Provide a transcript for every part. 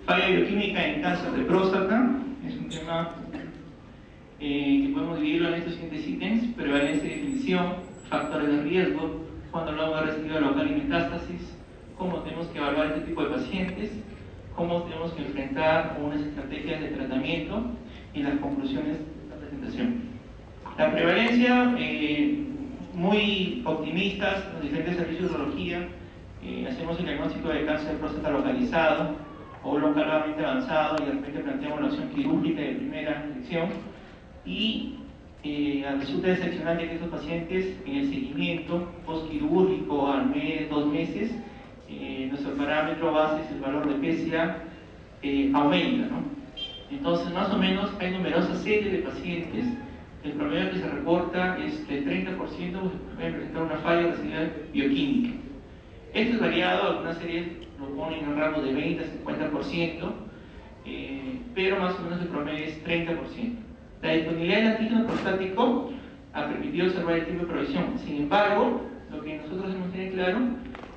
Falla bioquímica en cáncer de próstata es un tema que podemos dividirlo en estos siguientes ítems: prevalencia y definición, factores de riesgo, cuando hablamos de residuo local y metástasis, cómo tenemos que evaluar este tipo de pacientes, cómo tenemos que enfrentar unas estrategias de tratamiento y las conclusiones de la presentación. La prevalencia, muy optimistas, los diferentes servicios de urología, hacemos el diagnóstico de cáncer de próstata localizado o localmente avanzado y de repente planteamos la opción quirúrgica de primera elección, y resulta decepcionante que estos pacientes en el seguimiento postquirúrgico al mes, 2 meses, nuestro parámetro base es el valor de PSA aumenta, ¿no? Entonces, más o menos, hay numerosas series de pacientes. El promedio que se reporta es del 30% pueden presentar una falla residual bioquímica. Esto es variado, algunas series lo ponen en el rango de 20 a 50%, pero más o menos el promedio es 30%. La disponibilidad del antígeno prostático ha permitido observar el tipo de provisión. Sin embargo, lo que nosotros debemos tener claro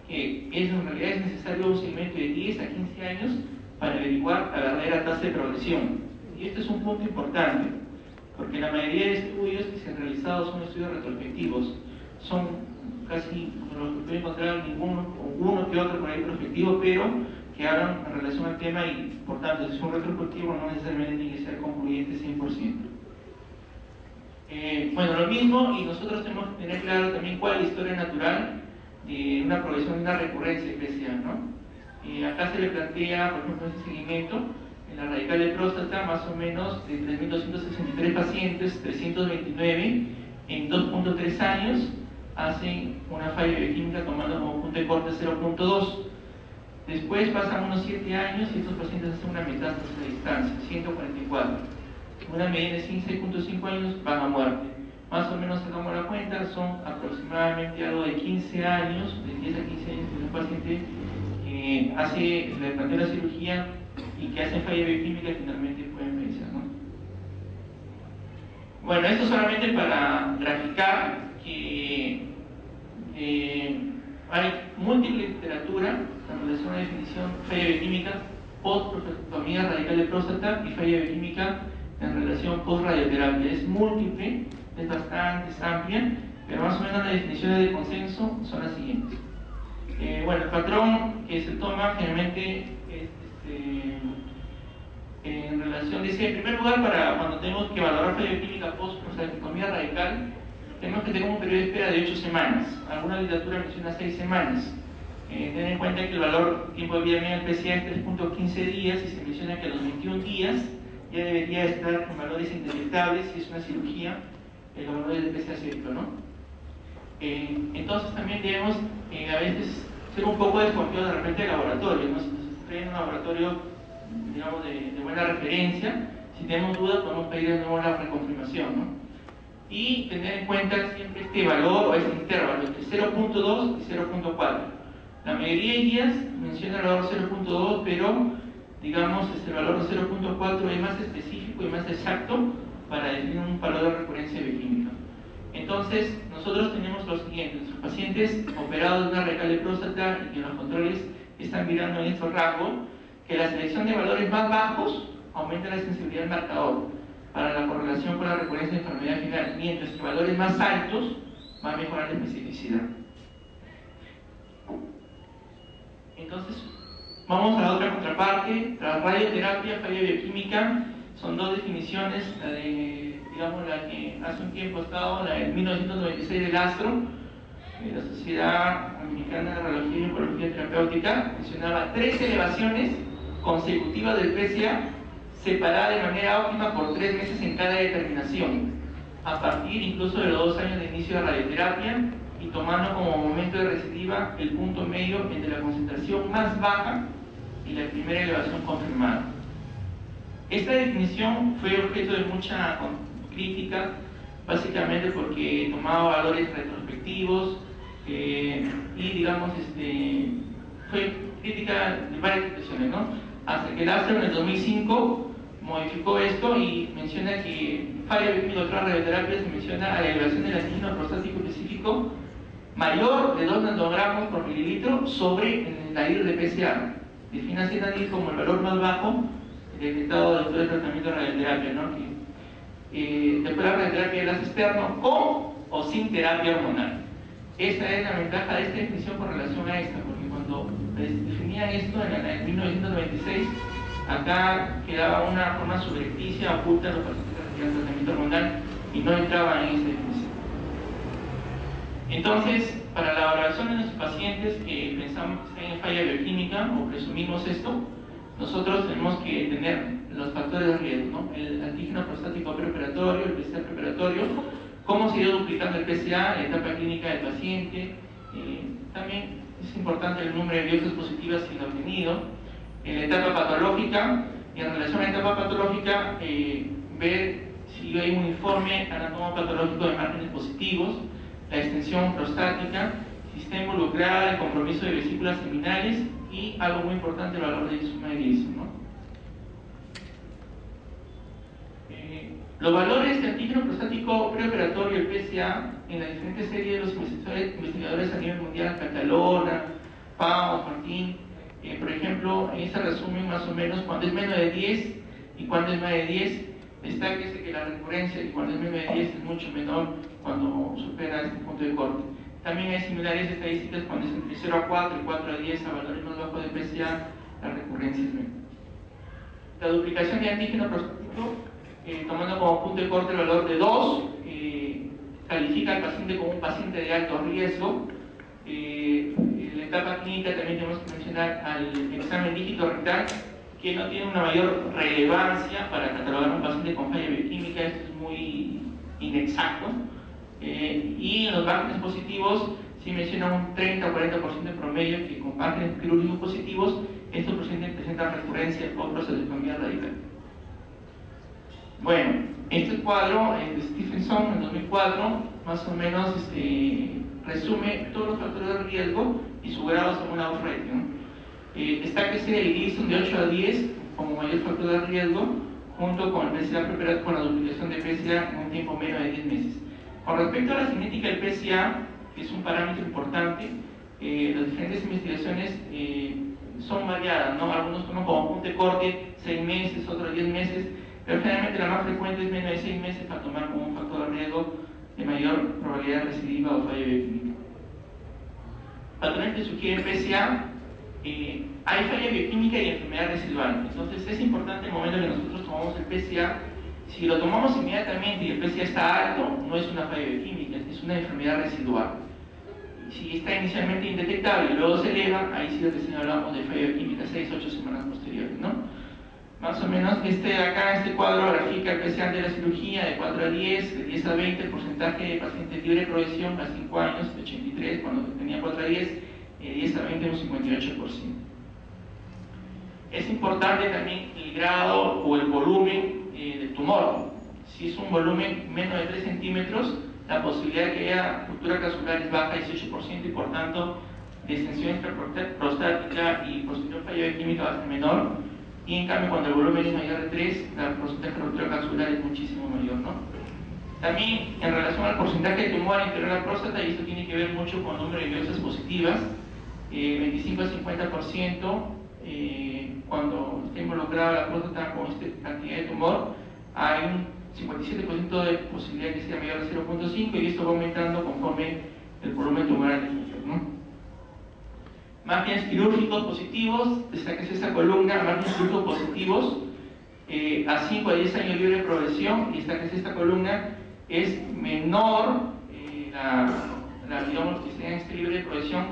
que en realidad es necesario un seguimiento de 10 a 15 años para averiguar la verdadera tasa de progresión. Y este es un punto importante, porque la mayoría de estudios que se han realizado son estudios retrospectivos. Son casi, como los que pueden encontrar, uno que otro por ahí prospectivo, pero que hablan en relación al tema y, por tanto, si es un retrospectivo no necesariamente tiene que ser concluyente 100%. Bueno, lo mismo, y nosotros tenemos que tener claro también cuál es la historia natural de una progresión de una recurrencia especial, ¿no? Acá se le plantea, por ejemplo, ese seguimiento en la radical de próstata, más o menos de 3.263 pacientes, 329 en 2.3 años hacen una falla bioquímica tomando como punto de corte 0.2. Después pasan unos 7 años y estos pacientes hacen una metástasis a distancia, 144. Una media de 6.5 años van a muerte. Más o menos, sacamos la cuenta, son aproximadamente algo de 15 años, de 10 a 15 años, que un paciente le plantea la cirugía y que hacen falla bioquímica y finalmente pueden fallecer, ¿no? Bueno, esto solamente para graficar que hay múltiple literatura en relación a la definición de falla bioquímica post-prostatectomía radical de próstata y falla bioquímica en relación post-radioterapia. Es múltiple, es bastante amplia, pero más o menos las definiciones de consenso son las siguientes. Bueno, el patrón que se toma generalmente es en relación, dice, en primer lugar, para cuando tenemos que valorar falla bioquímica post-prostatectomía radical, tenemos que tener un periodo de espera de 8 semanas. Alguna literatura menciona 6 semanas. Ten en cuenta que el valor tiempo de vida medio del PSA es 3.15 días y se menciona que a los 21 días ya debería estar con valores indetectables si es una cirugía, los valores del PSA cierto, ¿no? Entonces también debemos a veces ser un poco desconfiados de repente del laboratorio, ¿no? Si nos traen un laboratorio, digamos, de buena referencia, si tenemos dudas podemos pedir de nuevo la reconfirmación, ¿no? Y tener en cuenta siempre este valor o este intervalo entre 0.2 y 0.4. La mayoría de guías menciona el valor 0.2, pero digamos el valor de 0.4 es más específico y más exacto para definir un valor de recurrencia bioquímica. Entonces, nosotros tenemos lo siguiente: nuestros pacientes operados de una radical de próstata y que los controles están mirando en estos rangos, que la selección de valores más bajos aumenta la sensibilidad del marcador para la correlación con la recurrencia de enfermedad final, mientras que valores más altos van a mejorar la especificidad. Entonces, vamos a la otra contraparte. Tras radioterapia, falla bioquímica, son dos definiciones, la de, digamos, la que hace un tiempo ha estado, la del 1996 del ASTRO, la Sociedad Americana de Radiología y Oncología Terapéutica, mencionaba 3 elevaciones consecutivas del PSA separada de manera óptima por 3 meses en cada determinación, a partir incluso de los 2 años de inicio de radioterapia, y tomando como momento de recidiva el punto medio entre la concentración más baja y la primera elevación confirmada. Esta definición fue objeto de mucha crítica, básicamente porque tomaba valores retrospectivos y, digamos, fue crítica de varias situaciones, ¿no? Hasta que el ASTRO en el 2005 modificó esto y menciona que falla bioquímica tras radioterapia se menciona a la elevación del antígeno prostático específico mayor de 2 nanogramos por mililitro sobre la IR de PSA. define a Z10 como el valor más bajo detectado después del tratamiento de radioterapia, ¿no? Después de la radioterapia de gas externo, con o sin terapia hormonal. Esa es la ventaja de esta definición con relación a esta, porque cuando definían esto en 1996, acá quedaba una forma subrepticia oculta de los pacientes que recibían tratamiento hormonal y no entraban en esta definición. Entonces, para la valoración de nuestros pacientes que pensamos que están en falla bioquímica o presumimos esto, nosotros tenemos que tener los factores de riesgo, ¿no? El antígeno prostático preoperatorio, el PSA preoperatorio, cómo se ha ido duplicando el PSA, la etapa clínica del paciente, también es importante el número de biopsias positivas que se ha obtenido, en la etapa patológica, en relación a la etapa patológica, ver si hay un informe anatomopatológico de márgenes positivos, la extensión prostática, si está involucrada el compromiso de vesículas seminales y algo muy importante, el valor de suma de Gleason, ¿no? Los valores de antígeno prostático preoperatorio, el PSA, en la diferente serie de los investigadores a nivel mundial, Catalona, Pau, Martín, por ejemplo, en este resumen más o menos, cuando es menos de 10 y cuando es más de 10, destáquese que la recurrencia, y cuando es menos de 10 es mucho menor cuando supera este punto de corte. También hay similares estadísticas cuando es entre 0 a 4 y 4 a 10 a valores más bajos de PSA, la recurrencia es menor. La duplicación de antígeno prostático, tomando como punto de corte el valor de 2, califica al paciente como un paciente de alto riesgo. En la etapa clínica también tenemos que mencionar al examen dígito rectal, que no tiene una mayor relevancia para catalogar a un paciente con falla bioquímica, esto es muy inexacto. Y en los márgenes positivos, si menciona un 30 o 40% de promedio que con márgenes quirúrgicos positivos, estos pacientes presentan recurrencia o prostatectomía radical. Bueno, este cuadro de Stephenson en 2004 más o menos resume todos los factores de riesgo y su grado según la odds rating, ¿no? Destáquese el Gleason de 8 a 10 como mayor factor de riesgo, junto con el PSA preoperatorio, con la duplicación de PSA en un tiempo menos de 10 meses. Con respecto a la cinética del PSA, que es un parámetro importante, las diferentes investigaciones son variadas, ¿no? Algunos toman como punto de corte 6 meses, otros 10 meses, pero generalmente la más frecuente es menos de 6 meses para tomar como un factor de riesgo de mayor probabilidad de recidiva o falla bioquímica. Patrones que sugieren PSA, hay falla bioquímica y enfermedad residual. Entonces es importante el momento que nosotros tomamos el PSA, si lo tomamos inmediatamente y el PSA está alto, no es una falla bioquímica, es una enfermedad residual. Si está inicialmente indetectable y luego se eleva, ahí sí recién hablamos de falla bioquímica 6-8 semanas posteriores, ¿no? Más o menos, este cuadro grafica el PSA de la cirugía de 4 a 10, de 10 a 20, el porcentaje de pacientes libre de progresión a 5 años, de 83 cuando tenía 4 a 10, de 10 a 20 un 58%. Es importante también el grado o el volumen del tumor. Si es un volumen menos de 3 centímetros, la posibilidad de que haya ruptura capsular es baja, 18%, y por tanto, de extensión prostática y posterior falla bioquímica va a ser menor. Y en cambio, cuando el volumen es mayor de 3, la porcentaje de ruptura capsular es muchísimo mayor, ¿no? También, en relación al porcentaje de tumor interior a la próstata, y esto tiene que ver mucho con el número de biopsias positivas, 25 a 50%, cuando está involucrada la próstata con esta cantidad de tumor, hay un 57% de posibilidad que sea mayor de 0.5, y esto va aumentando conforme el volumen tumoral es mayor, ¿no? Márgenes quirúrgicos positivos, destáquese esta columna, márgenes quirúrgicos positivos, a 5 a 10 años libre de progresión, y destáquese esta columna, es menor digamos, que esté en este libre de progresión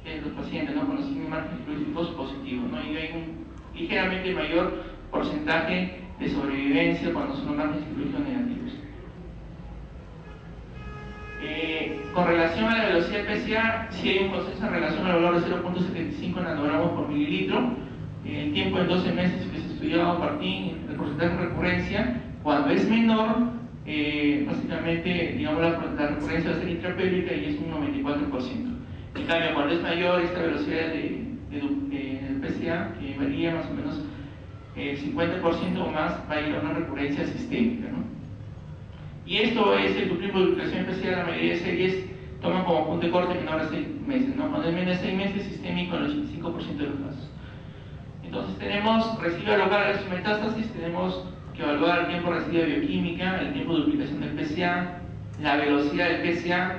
que los pacientes, ¿no? Cuando tienen márgenes quirúrgicos positivos, ¿no? Y hay un ligeramente mayor porcentaje de sobrevivencia cuando son márgenes quirúrgicos negativos. Con relación a la velocidad del PSA, sí hay un consenso en relación al valor de 0.75 nanogramos por mililitro. El tiempo de 12 meses que se estudió a partir del porcentaje de recurrencia, cuando es menor, básicamente, digamos, la recurrencia va a ser intrapélvica y es un 94%. En cambio, cuando es mayor, esta velocidad del PSA, que varía más o menos 50% o más, va a ir a una recurrencia sistémica, ¿no? Y esto es el tipo de duplicación PSA, la mayoría de series toman como punto de corte menor a 6 meses, ¿no? Cuando es menos de 6 meses, sistémico en el 85% de los casos. Entonces tenemos residuo local versus metástasis, tenemos que evaluar el tiempo residuo de bioquímica, el tiempo de duplicación del PSA, la velocidad del PSA,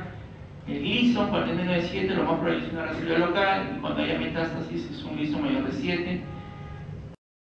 el Gleason, cuando es menos de 7, lo más probable es una residuo local, y cuando haya metástasis es un Gleason mayor de 7.